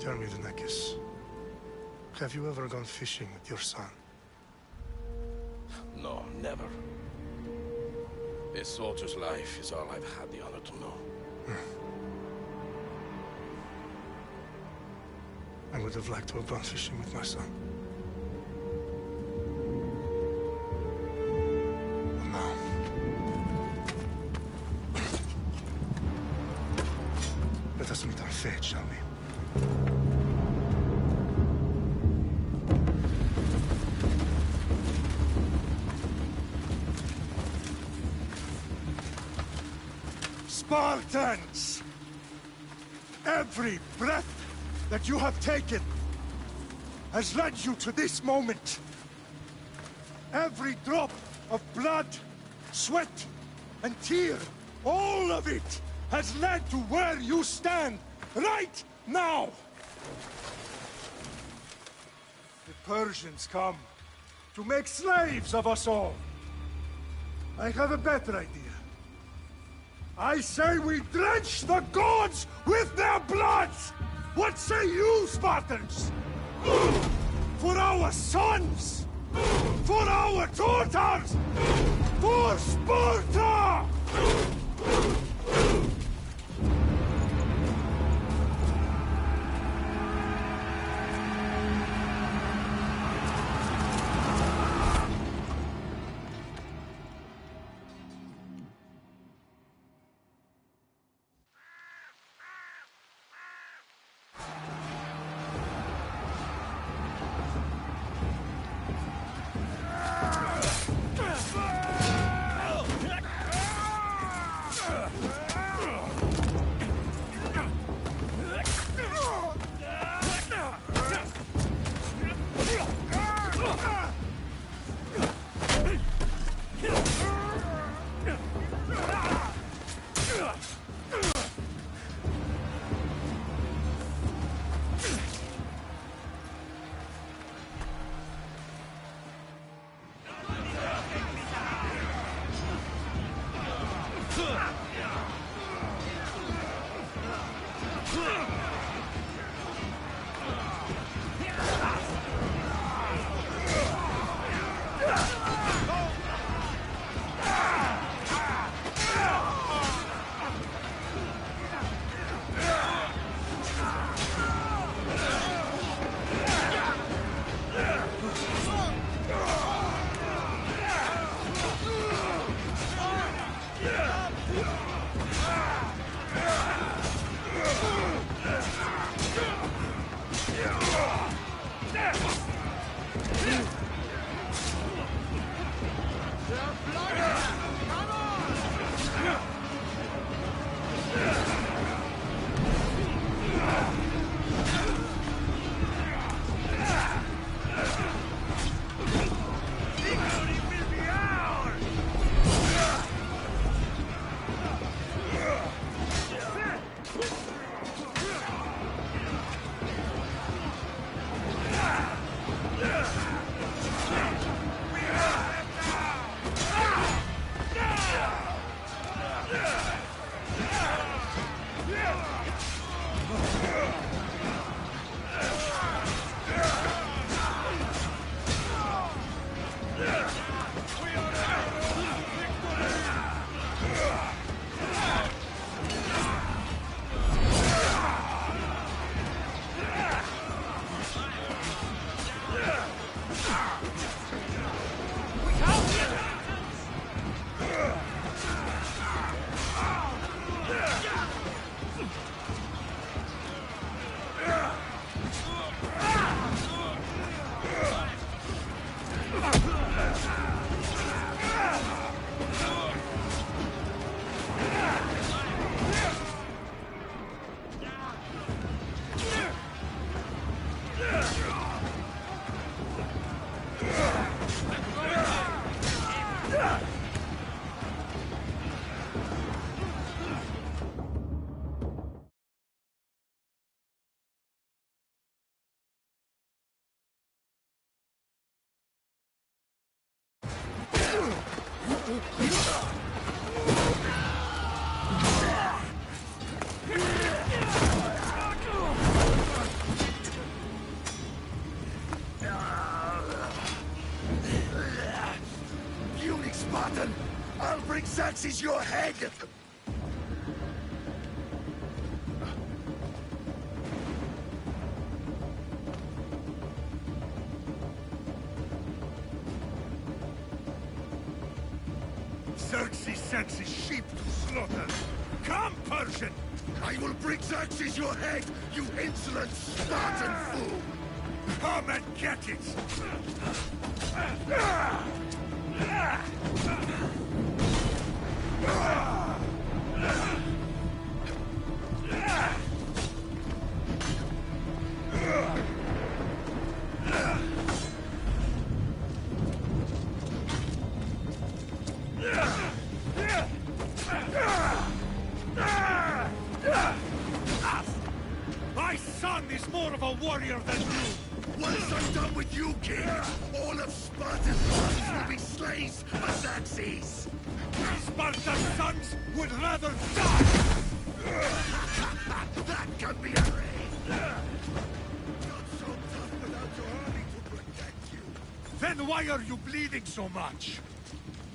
Tell me, Denekis, have you ever gone fishing with your son? No, never. A soldier's life is all I've had the honor to know. I would have liked to have gone fishing with my son. But now... let us meet our fate, shall we? Spartans! Every breath that you have taken has led you to this moment. Every drop of blood, sweat, and tear, all of it has led to where you stand right now. The Persians come to make slaves of us all. I have a better idea. I say we drench the gods with their blood! What say you, Spartans? For our sons! For our daughters! For Sparta! Xerxes your head! Xerxes sends his sheep to slaughter. Come, Persian! I will bring Xerxes your head, you insolent Spartan fool! Come and get it! My son is more of a warrior than you! Once I'm done with you, king, all of Sparta's sons will be slaves for Xerxes! Sparta's sons would rather die! That can be arranged! Not so tough without your army to protect you! Then why are you bleeding so much?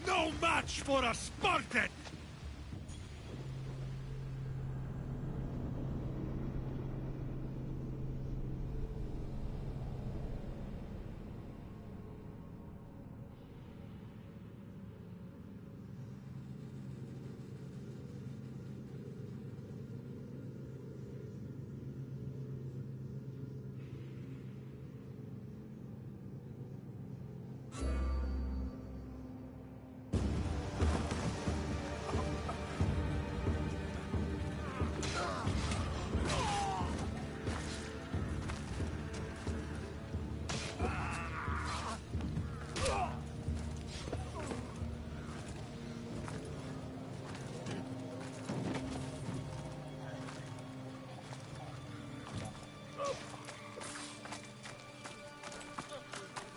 No match for a Spartan!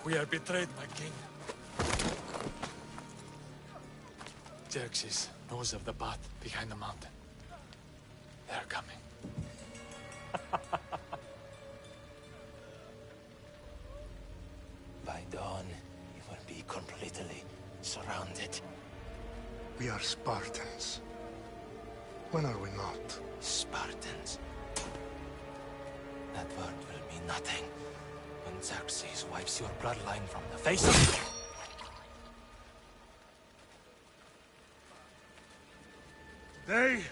We are betrayed, my king. Xerxes knows of the path behind the mountain. They're coming. By dawn, you will be completely surrounded. We are Spartans. When are we not? Spartans. That word will mean nothing when Xerxes wipes your bloodline from the face of... Day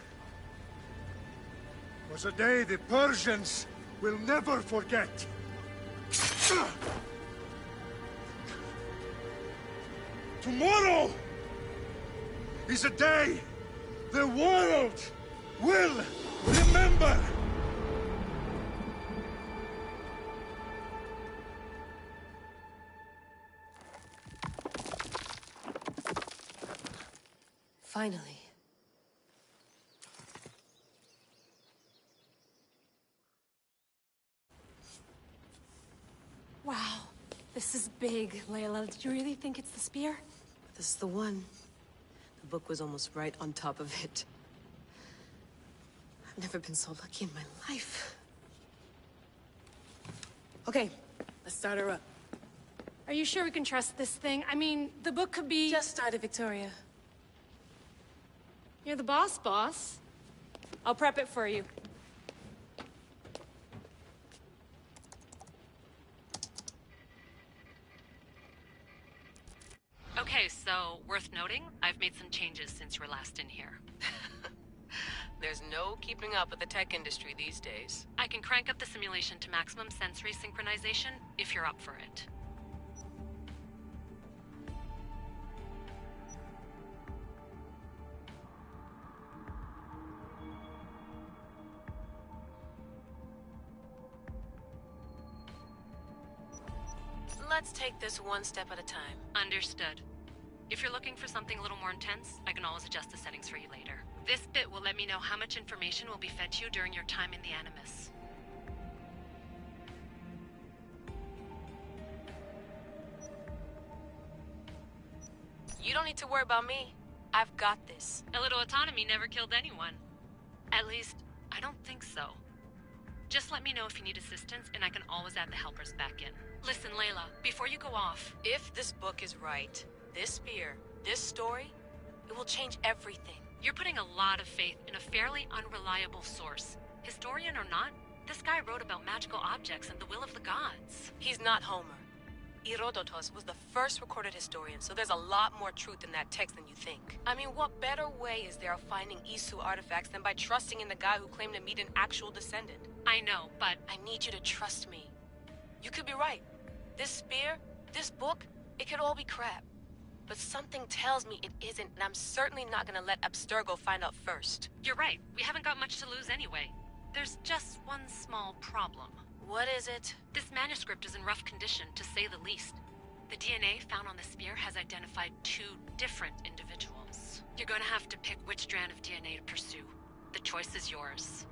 was a day the Persians will never forget. Tomorrow is a day the world will remember. Finally. Wow, this is big, Layla. Did you really think it's the spear? This is the one. The book was almost right on top of it. I've never been so lucky in my life. Okay, let's start her up. Are you sure we can trust this thing? I mean, the book could be... Just started, Victoria. You're the boss. I'll prep it for you. Okay, so worth noting, I've made some changes since you were last in here. There's no keeping up with the tech industry these days. I can crank up the simulation to maximum sensory synchronization if you're up for it. Let's take this one step at a time. Understood. If you're looking for something a little more intense, I can always adjust the settings for you later. This bit will let me know how much information will be fed to you during your time in the Animus. You don't need to worry about me. I've got this. A little autonomy never killed anyone. At least, I don't think so. Just let me know if you need assistance, and I can always add the helpers back in. Listen, Layla, before you go off... If this book is right, this spear, this story, It will change everything. You're putting a lot of faith in a fairly unreliable source. Historian or not, this guy wrote about magical objects and the will of the gods. He's not Homer. Herodotus was the first recorded historian, so there's a lot more truth in that text than you think. I mean, what better way is there of finding Isu artifacts than by trusting in the guy who claimed to meet an actual descendant? I know, but I need you to trust me. You could be right. This spear, this book, it could all be crap. But something tells me it isn't, and I'm certainly not gonna let Abstergo find out first. you're right. We haven't got much to lose anyway. There's just one small problem. What is it? This manuscript is in rough condition, to say the least. The DNA found on the spear has identified 2 different individuals. You're going to have to pick which strand of DNA to pursue. The choice is yours.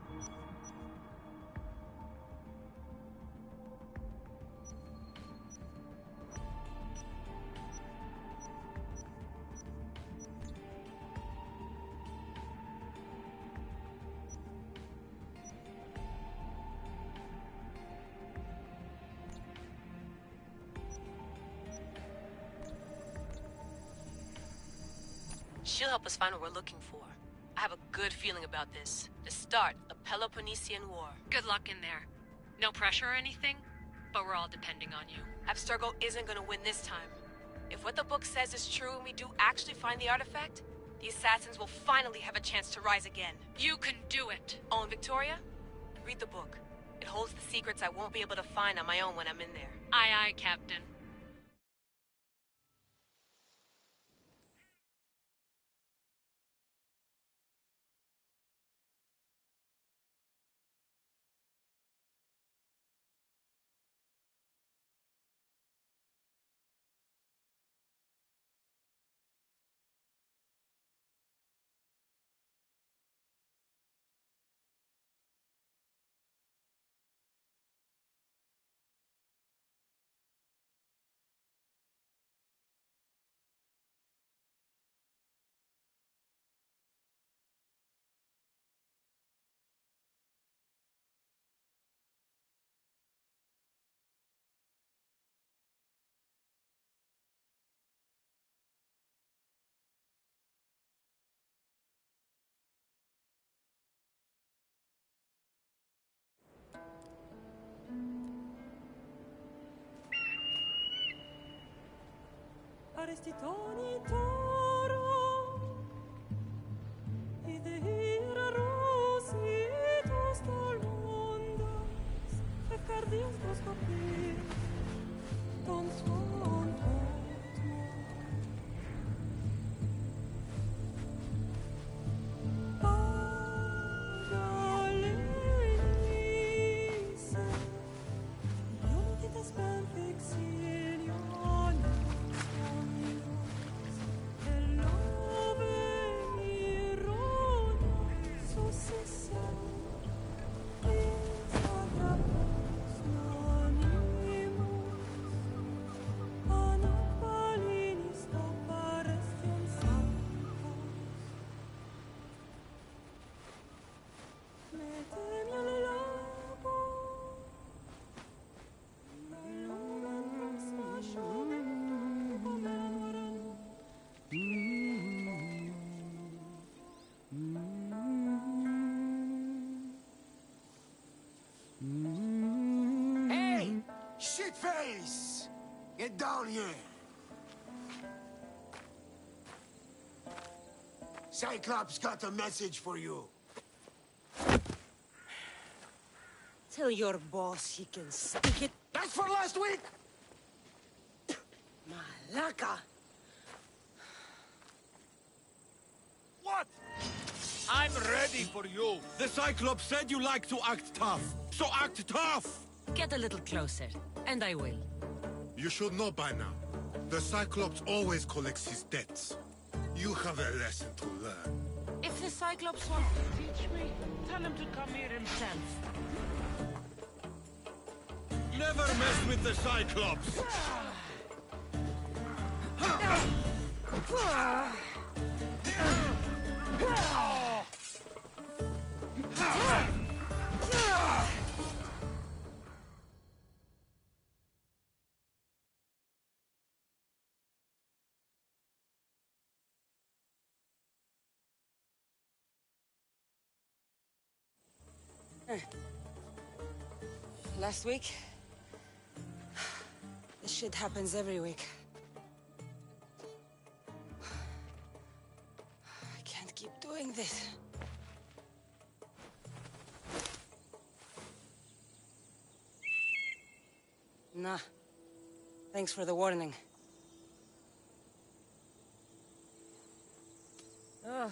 She'll help us find what we're looking for. I have a good feeling about this. The start of Peloponnesian War. Good luck in there. No pressure or anything, but we're all depending on you. Abstergo isn't gonna win this time. If what the book says is true and we do actually find the artifact, the assassins will finally have a chance to rise again. You can do it! Oh, and Victoria? Read the book. It holds the secrets I won't be able to find on my own when I'm in there. Aye, aye, Captain. Arestitoni toro ide ira rositos tolmondas efcardias scopir ton suon Shitface! Get down here! Cyclops got a message for you. Tell your boss he can stick it. That's for last week! Malaka! What? I'm ready for you. The Cyclops said you like to act tough. So act tough! Get a little closer, and I will. You should know by now. The Cyclops always collects his debts. You have a lesson to learn. If the Cyclops wants to teach me, tell him to come here himself. Never mess with the Cyclops! Last week? This shit happens every week. I can't keep doing this. Nah. Thanks for the warning. Oh.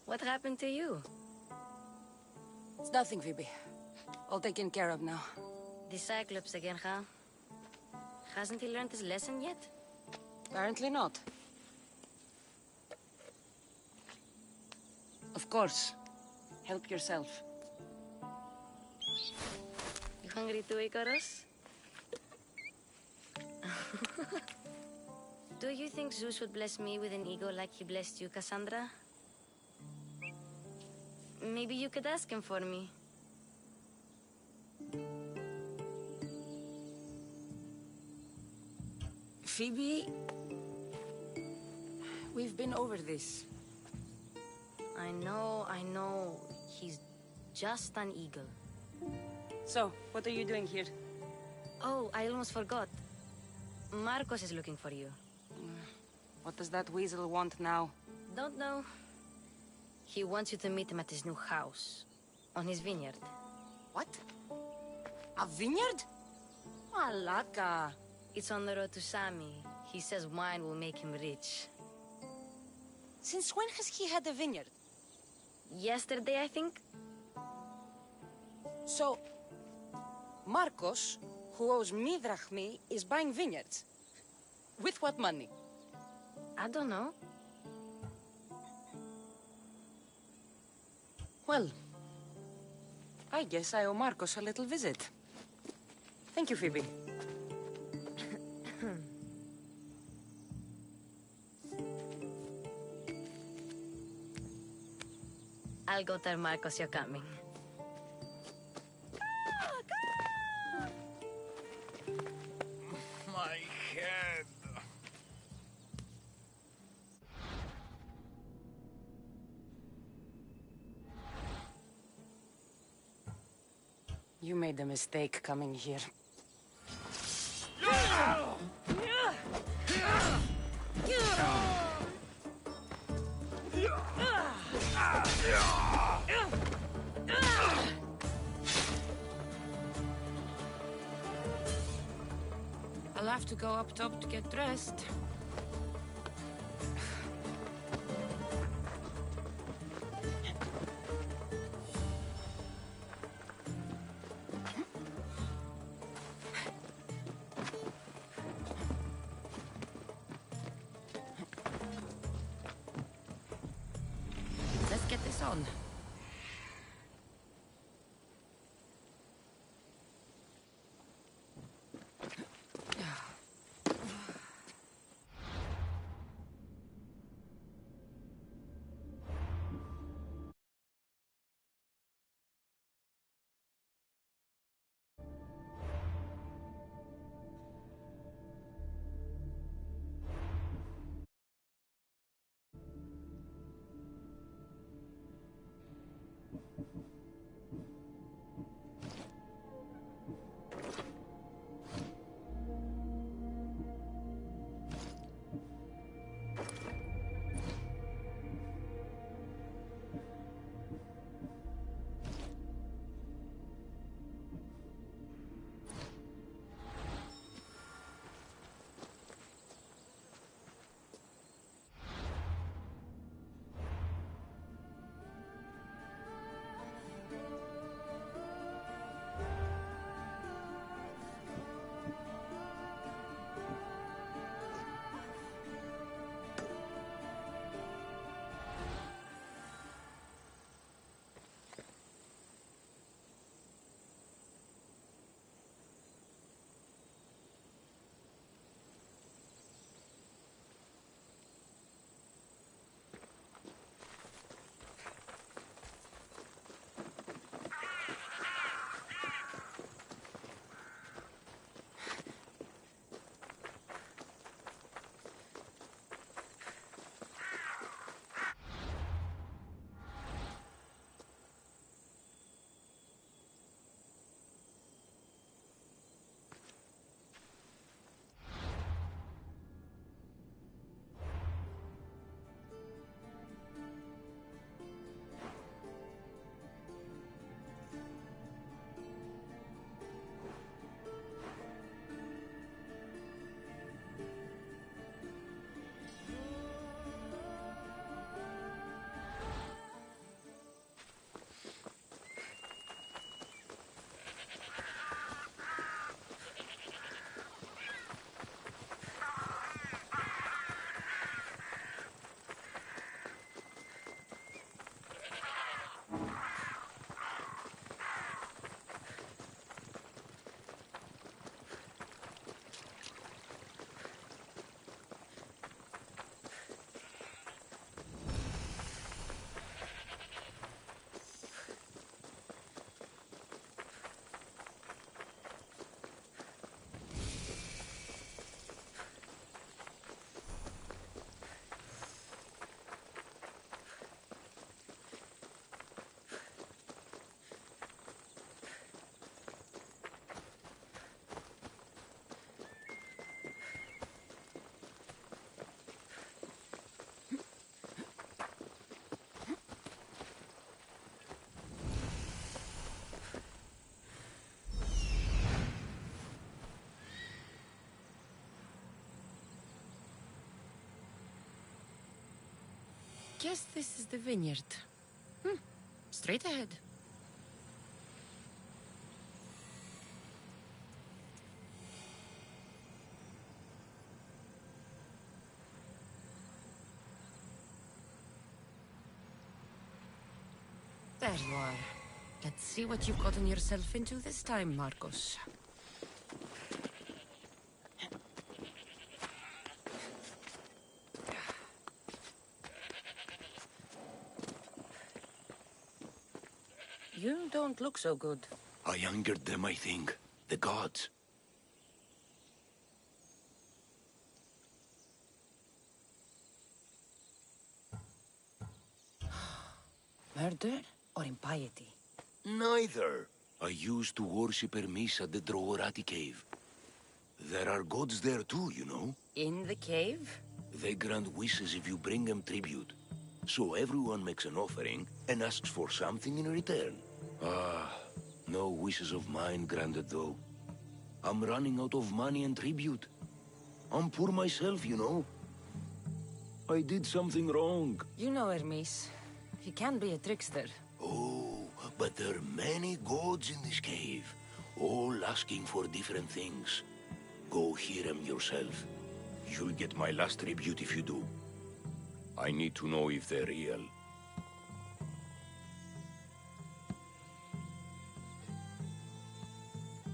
What happened to you? It's nothing, Phoebe. All taken care of now. The Cyclops again, huh? Hasn't he learned his lesson yet? Apparently not. Of course. Help yourself. You hungry too, Icarus? Do you think Zeus would bless me with an ego like he blessed you, Cassandra? Maybe you could ask him for me. Phoebe... We've been over this. I know. He's just an eagle. So, what are you doing here? Oh, I almost forgot. Marcos is looking for you. What does that weasel want now? Don't know. He wants you to meet him at his new house. On his vineyard. What? A vineyard? Malaka. It's on the road to Sami. He says wine will make him rich. Since when has he had a vineyard? Yesterday, I think. So, Marcos, who owes me drachmi, is buying vineyards. With what money? I don't know. Well, I guess I owe Marcos a little visit. Thank you, Phoebe. I'll go tell Marcos you're coming. My head. You made a mistake coming here. I'll have to go up top to get dressed. Let's get this on. guess this is the vineyard. Straight ahead. There you are. Let's see what you've gotten yourself into this time, Marcos. You don't look so good. I angered them, I think. The gods. Murder or impiety? Neither. I used to worship Hermes at the Droorati cave. There are gods there too, you know. In the cave? They grant wishes if you bring them tribute. So everyone makes an offering and asks for something in return. No wishes of mine granted though. I'm running out of money and tribute. I'm poor myself, you know. I did something wrong. You know Hermes. He can be a trickster. Oh, but there are many gods in this cave, all asking for different things. Go hear them yourself. You'll get my last tribute if you do. I need to know if they're real.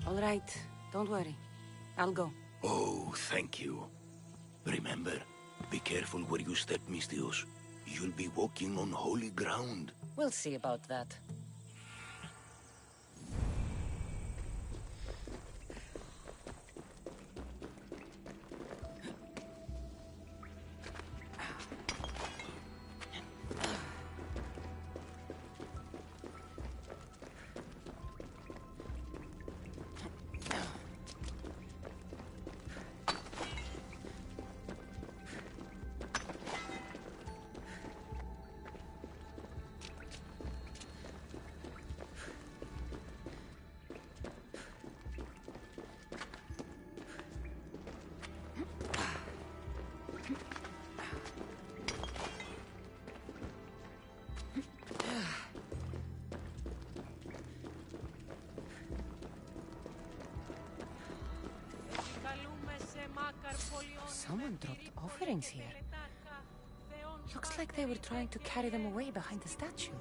All right, don't worry. I'll go. Oh, thank you. Remember, be careful where you step, Mistios. You'll be walking on holy ground. We'll see about that. Someone dropped offerings here. Looks like they were trying to carry them away behind the statue.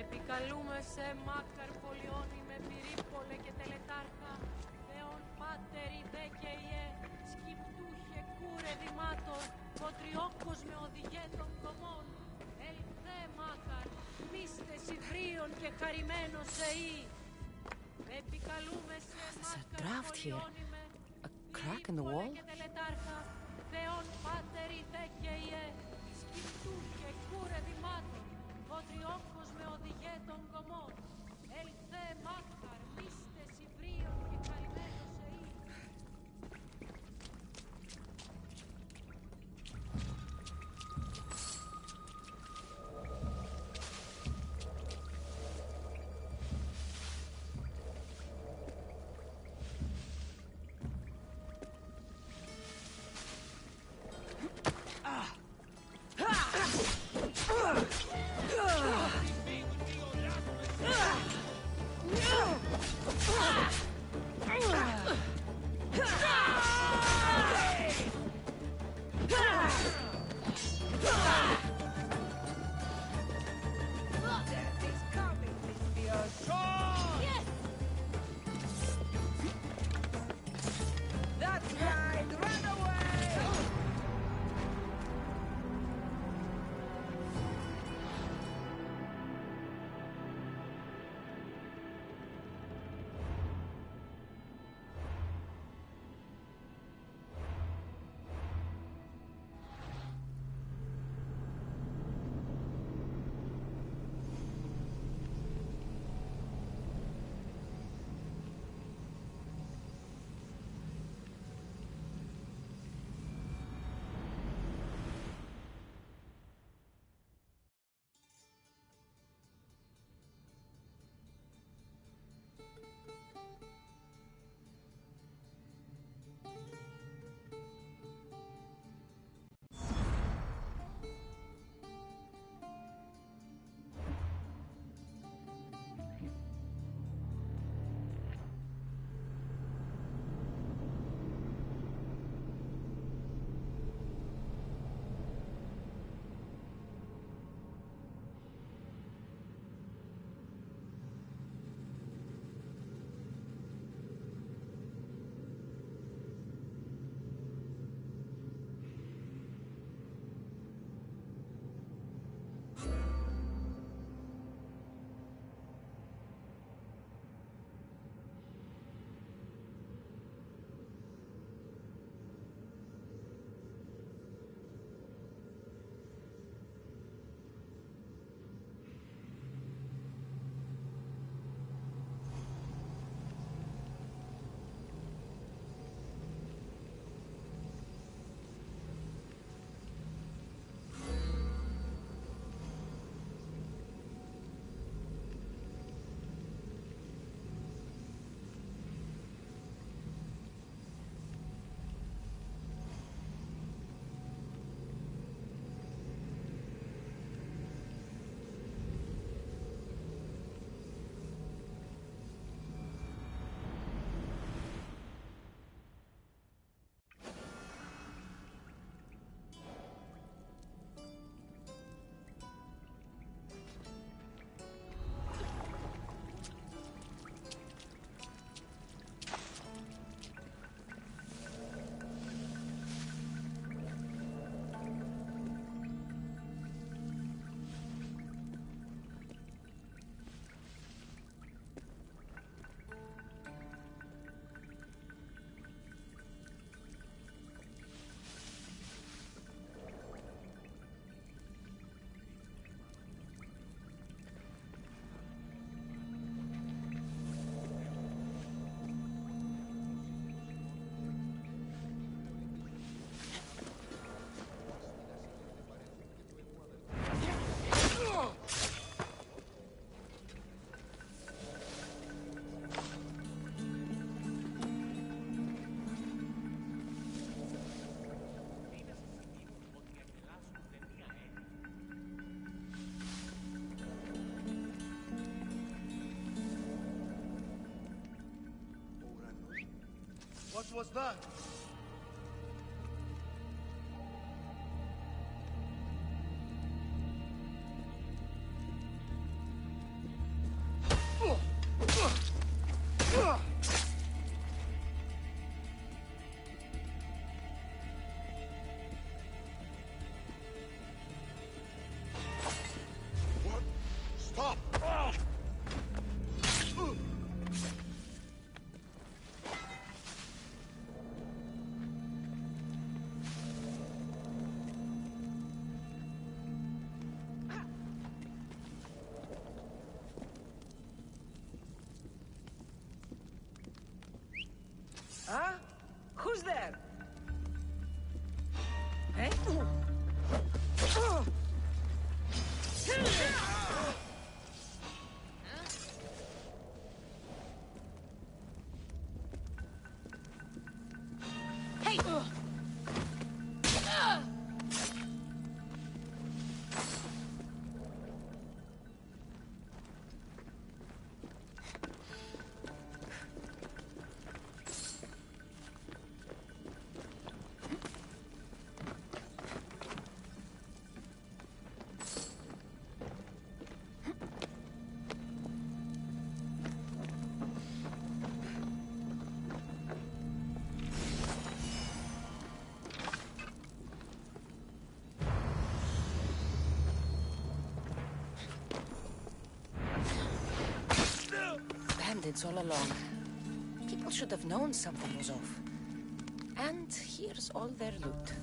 Επικαλούμεσαι μάκαρ πολιώνει με πυρίπολε και τελετάρχα, Θεόν πάτερη δε και ιέ, σκυπτούχε κούρε δημάτορ, βοτριόκος με οδηγέ των κομμών, ελθέ μάκαρ, μίστε υβρίων και χαρημένος εή. Επικαλούμεσαι μάκαρ πολιώνει με πυρίπολε και τελετάρχα, Θεόν πάτερη δε και ιέ, σκυπτούχε κούρε δημάτορ, βοτριόκος με οδηγέ των κομμών, ελθέ μάκαρ, μίστε υβρίων και χαρημένος εή. deuce was that? What? Stop! Huh? Who's there? Eh? Hey! Bandits all along. People should have known something was off. And here's all their loot.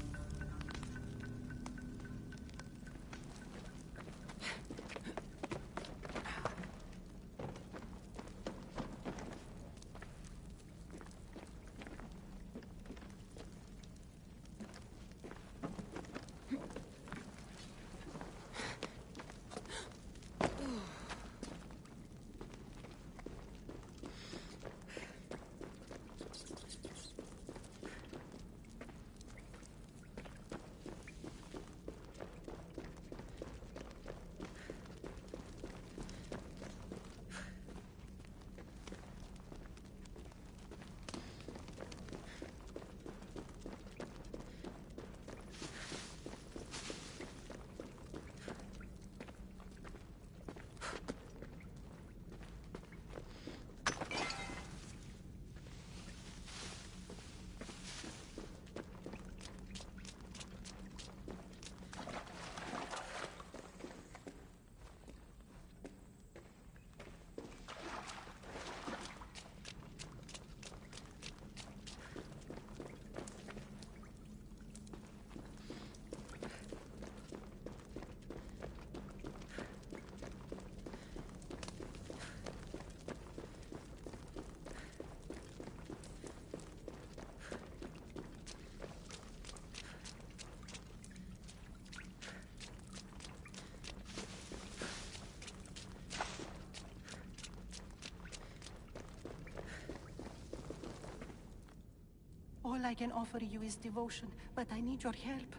All I can offer you is devotion, but I need your help.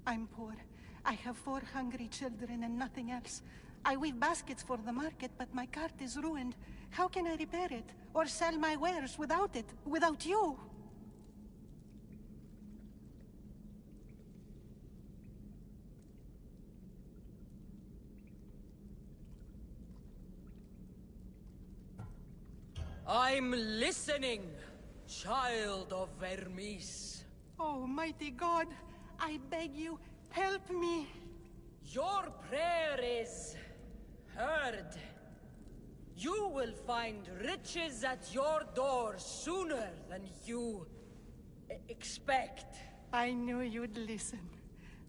I'm poor. I have 4 hungry children and nothing else. I weave baskets for the market, but my cart is ruined. How can I repair it? Or sell my wares without it? Without you? I'm listening, child of Vermis. Oh, mighty God, I beg you, help me. Your prayer is heard. You will find riches at your door sooner than you expect. I knew you'd listen.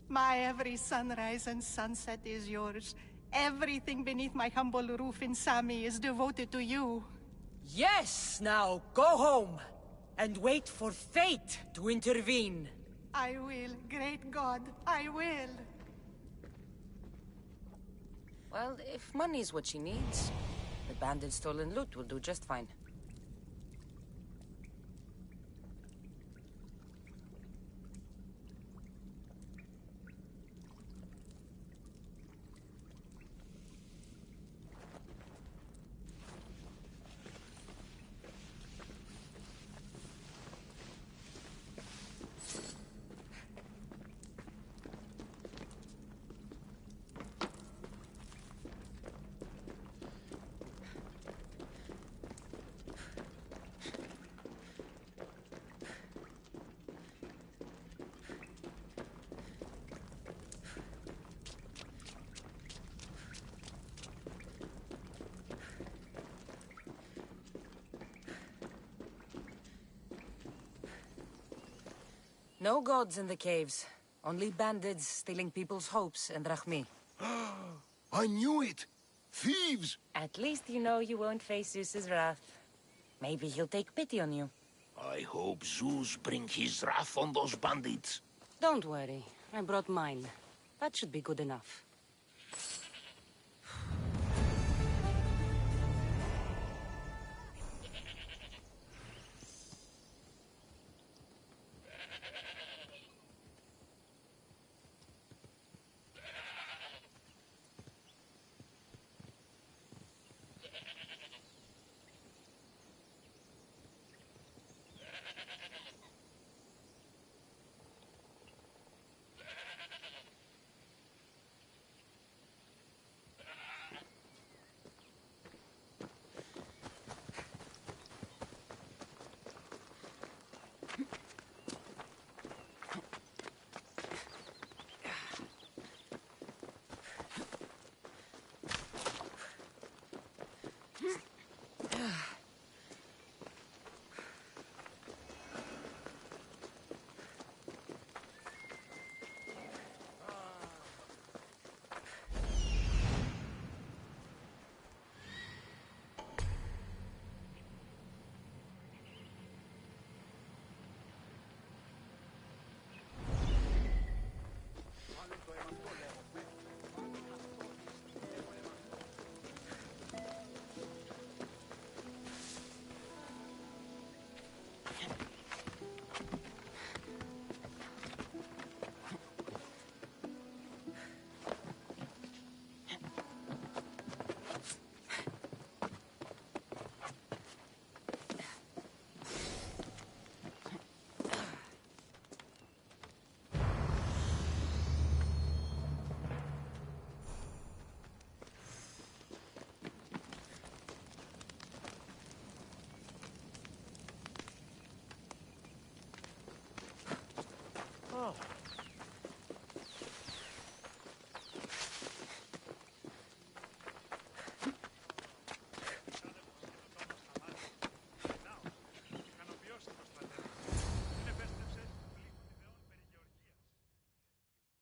My every sunrise and sunset is yours. Everything beneath my humble roof in Sami is devoted to you. Yes, now go home and wait for fate to intervene. I will, great God, I will. Well, if money's what she needs, the bandit's stolen loot will do just fine. No gods in the caves. Only bandits stealing people's hopes and Rahmi. I knew it! Thieves! At least you know you won't face Zeus's wrath. Maybe he'll take pity on you. I hope Zeus bring his wrath on those bandits. Don't worry. I brought mine. That should be good enough.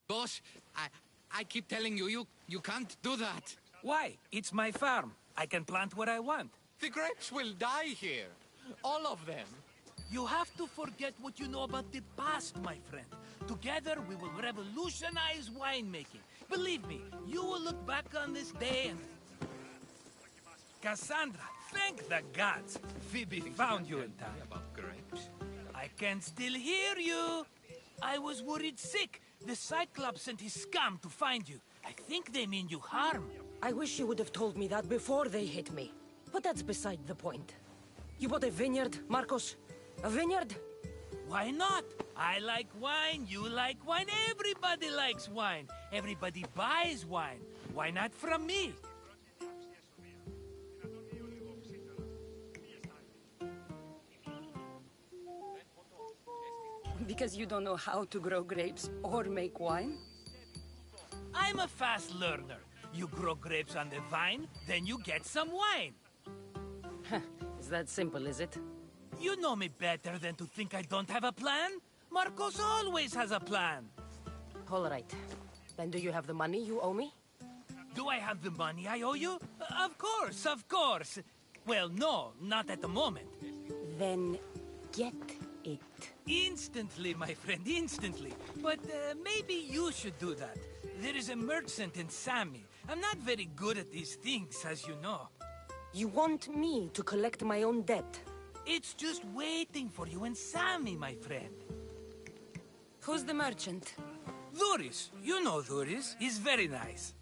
Boss, I keep telling you, you can't do that. Why? It's my farm. I can plant what I want. The grapes will die here. All of them. You have to forget what you know about the past, my friend. Together, we will revolutionize winemaking. Believe me, you will look back on this day and... Cassandra, thank the gods. Phoebe found you in time. About grapes? I can still hear you. I was worried sick. The Cyclops sent his scum to find you. I think they mean you harm. I wish you would have told me that before they hit me. But that's beside the point. You bought a vineyard, Marcos? A vineyard? Why not? I like wine, you like wine, everybody likes wine. Everybody buys wine. Why not from me? Because you don't know how to grow grapes or make wine? I'm a fast learner. You grow grapes on the vine, then you get some wine. Is that simple, is it? You know me better than to think I don't have a plan. Marcos always has a plan. All right. Then do you have the money you owe me? Do I have the money I owe you? Of course, of course. Well, no, not at the moment. Then get it. Instantly, my friend, instantly. But maybe you should do that. There is a merchant in Sami. I'm not very good at these things, as you know. You want me to collect my own debt? It's just waiting for you in Sami, my friend. Who's the merchant? Dhuris. You know Dhuris. He's very nice.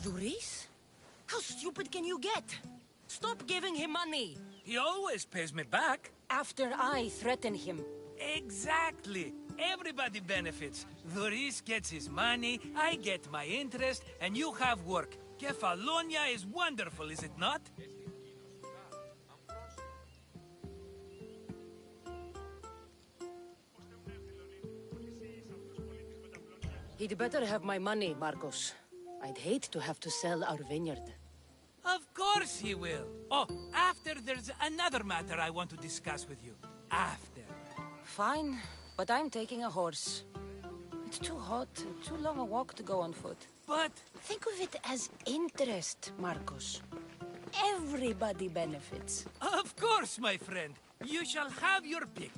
Dhuris? How stupid can you get? Stop giving him money! He always pays me back. After I threaten him. Exactly. Everybody benefits. Dhuris gets his money, I get my interest, and you have work. Kefalonia is wonderful, is it not? He'd better have my money, Marcos. I'd hate to have to sell our vineyard. Of course he will. Oh, after there's another matter I want to discuss with you. After. Fine, but I'm taking a horse. It's too hot, too long a walk to go on foot. But... Think of it as interest, Marcos. Everybody benefits. Of course, my friend. You shall have your pick.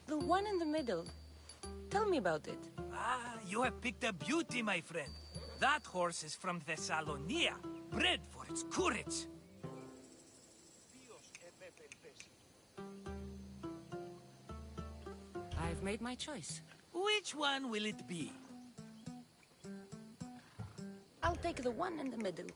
The one in the middle. Tell me about it. Ah, you have picked a beauty, my friend. That horse is from Thessalonia, bred for its courage. I've made my choice. Which one will it be? I'll take the one in the middle.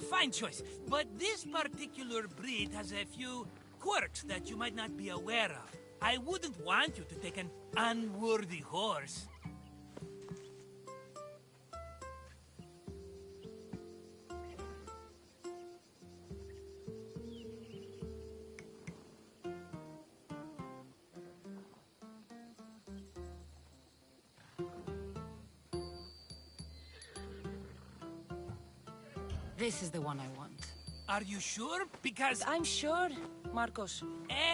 Fine choice. But this particular breed has a few quirks that you might not be aware of. I wouldn't want you to take an unworthy horse. This is the one I want. Are you sure? Because... I'm sure, Marcos.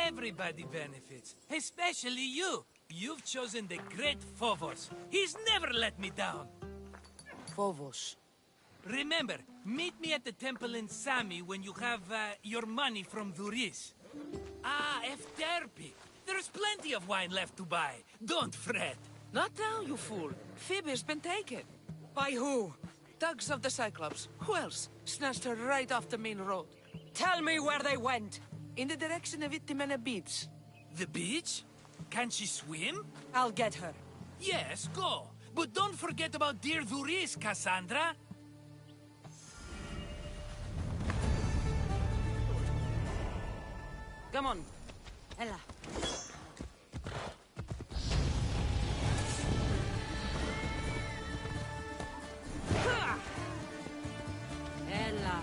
Everybody benefits, especially you. You've chosen the great Phobos. He's never let me down. Phobos. Remember, meet me at the temple in Sami when you have your money from Duris. Ah, Efterpi. There's plenty of wine left to buy. Don't fret. Not now, you fool. Phoebe's been taken. By who? Thugs of the Cyclops. Who else? Snatched her right off the main road. Tell me where they went. In the direction of Itimena Beach. The beach? Can she swim? I'll get her. Yes, go. But don't forget about dear Duris, Cassandra. Come on. Ella. Ella.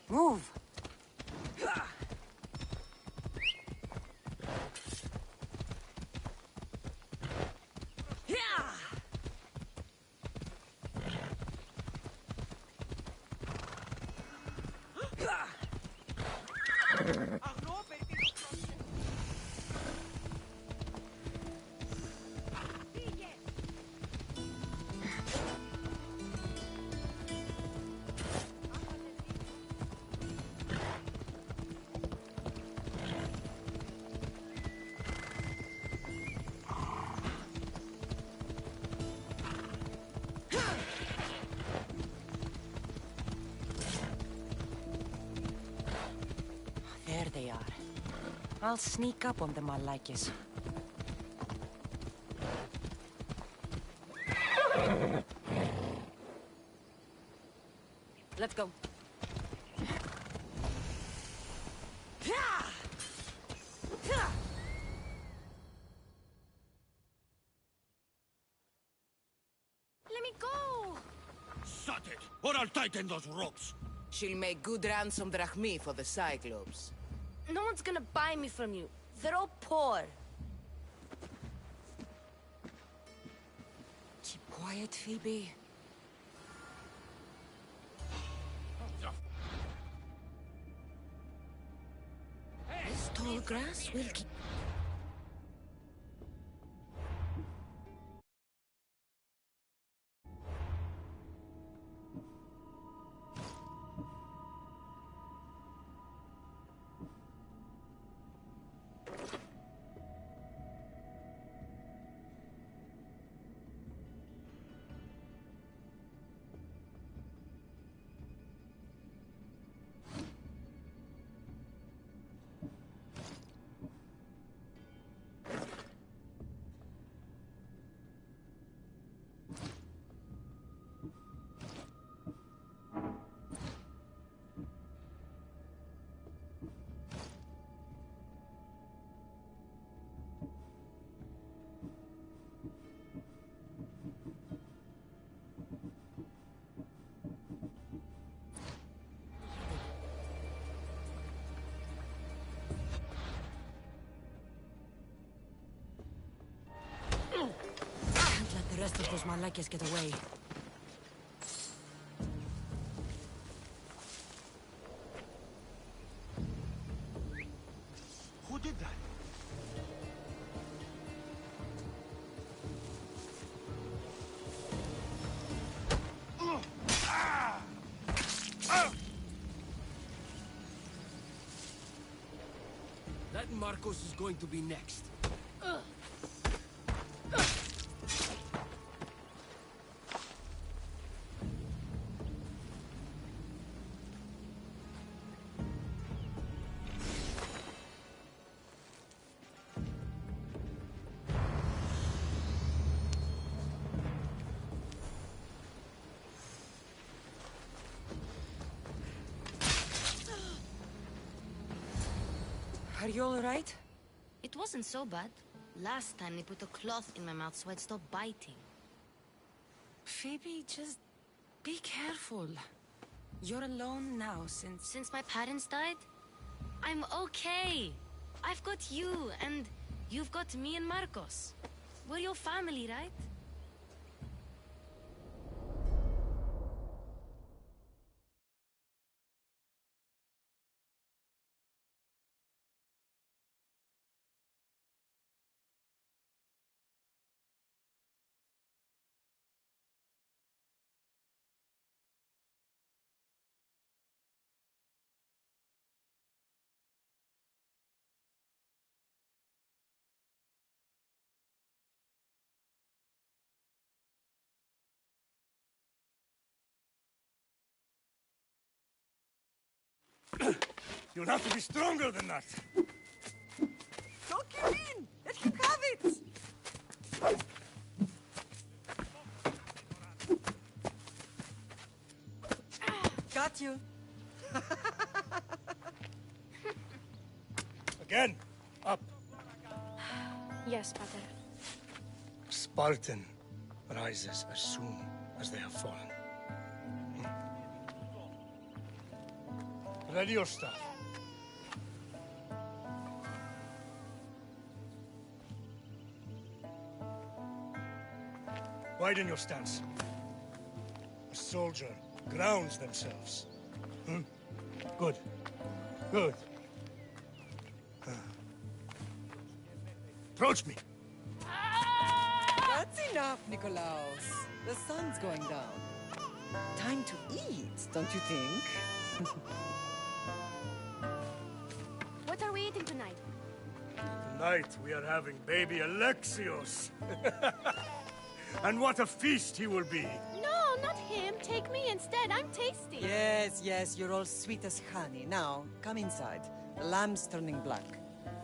Move! There they are. I'll sneak up on them, Malakis. Let's go. Let me go! Shut it, or I'll tighten those ropes. She'll make good ransom drachmi for the Cyclops. No one's gonna buy me from you. They're all poor. Keep quiet, Phoebe. This tall grass will keep... rest of those Malakias get away. Who did that? That Marcos is going to be next. Are you all right? It wasn't so bad. Last time they put a cloth in my mouth so I'd stop biting. Phoebe, just be careful. You're alone now Since my parents died? I'm okay. I've got you, and you've got me and Marcos. We're your family, right? You'll have to be stronger than that. Don't give in! Let him have it! Got you. Again, up. Yes, Pater. Spartan rises as soon as they have fallen. Ready your staff. Widen your stance. A soldier grounds themselves. Good. Good. Approach me. That's enough, Nikolaos. The sun's going down. Time to eat, don't you think? What are we eating tonight? Tonight we are having baby Alexios. And what a feast he will be. No, not him. Take me instead. I'm tasty. Yes, yes, you're all sweet as honey. Now, come inside. The lamb's turning black.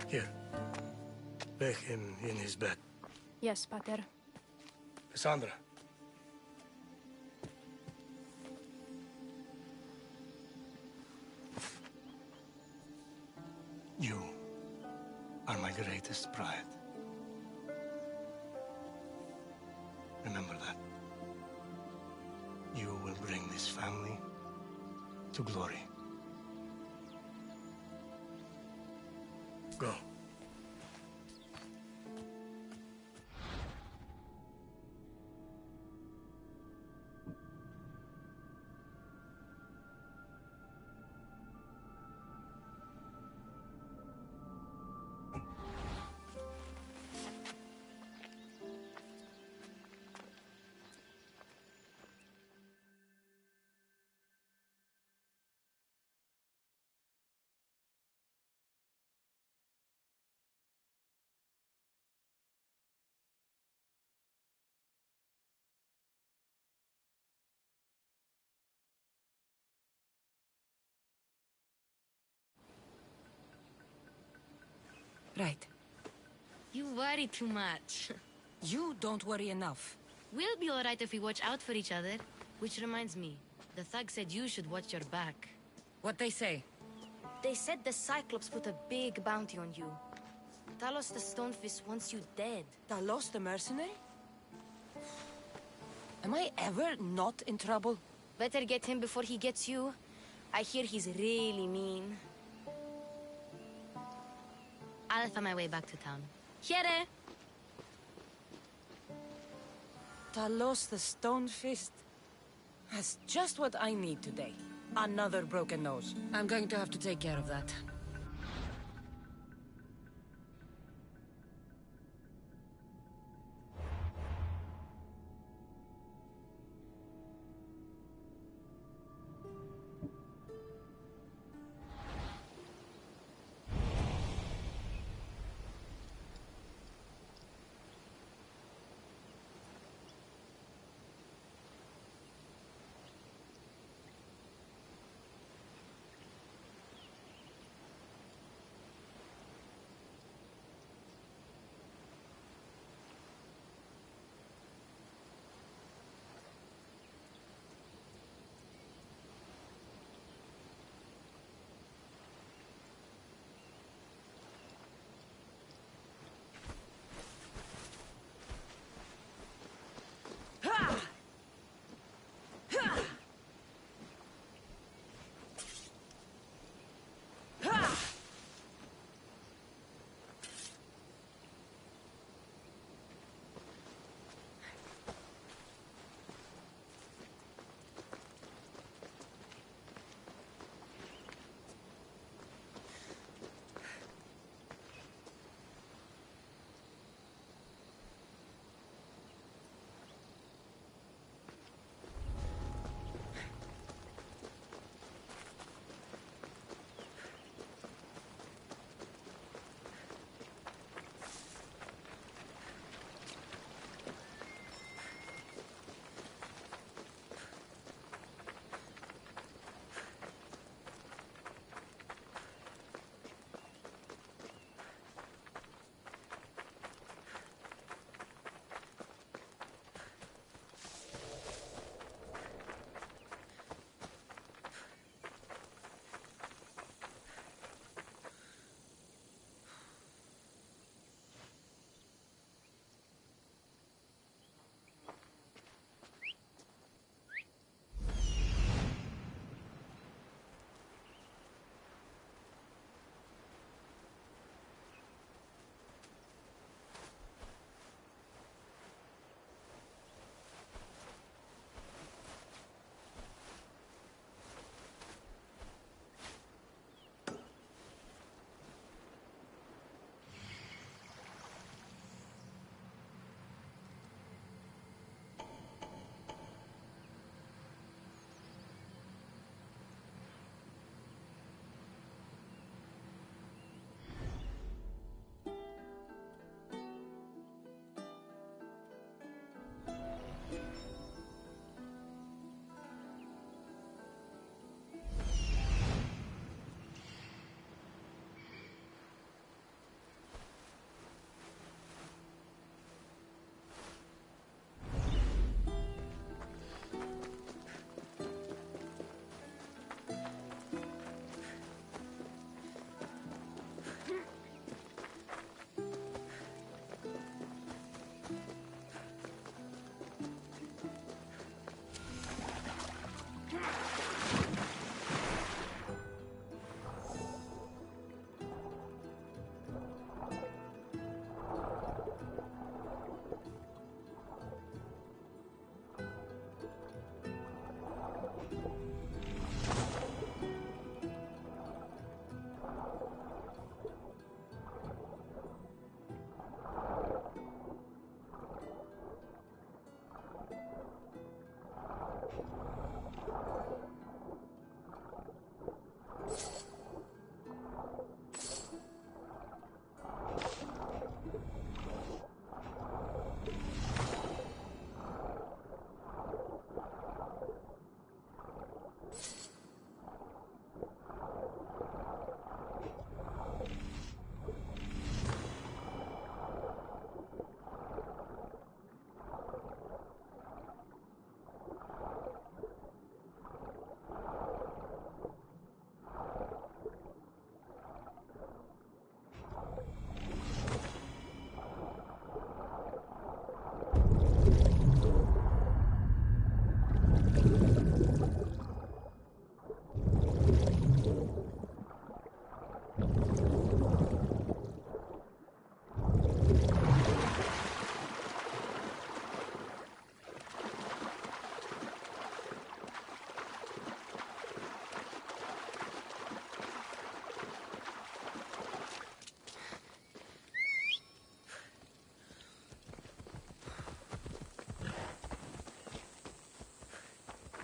Here. Lay him in his bed. Yes, Pater. Cassandra. You are my greatest pride. Remember that. You will bring this family to glory. Go. Right. You worry too much. You don't worry enough. We'll be alright if we watch out for each other. Which reminds me, the thug said you should watch your back. What'd they say? They said the Cyclops put a big bounty on you. Talos the Stonefist wants you dead. Talos the mercenary? Am I ever not in trouble? Better get him before he gets you. I hear he's really mean. I'll find my way back to town. Here! Talos the Stone Fist. That's just what I need today. Another broken nose. I'm going to have to take care of that.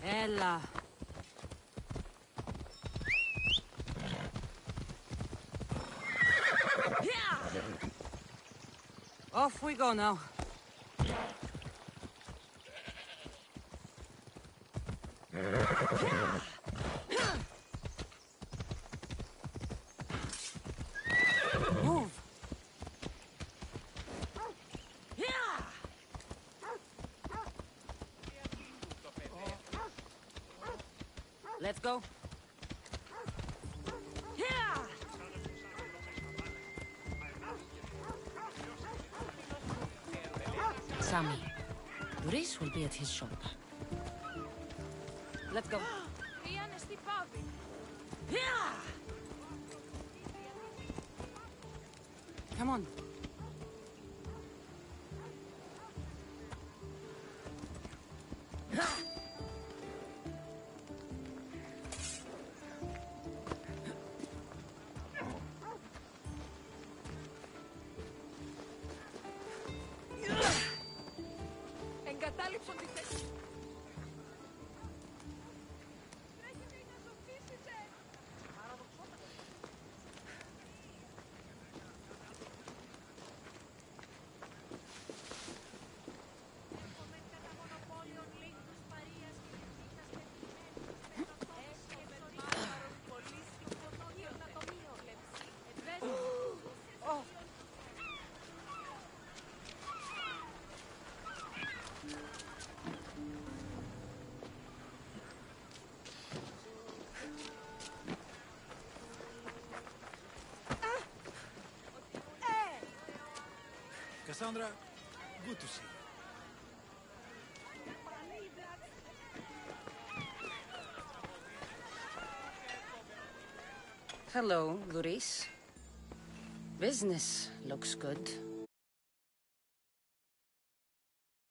Ella. Off we go now. Move. Let's go. Sammy, Doris will be at his shop. Let's go. Come on. Εγκατάλειψαν τη θέση. Cassandra, good to see you. Hello, Doris. Business looks good.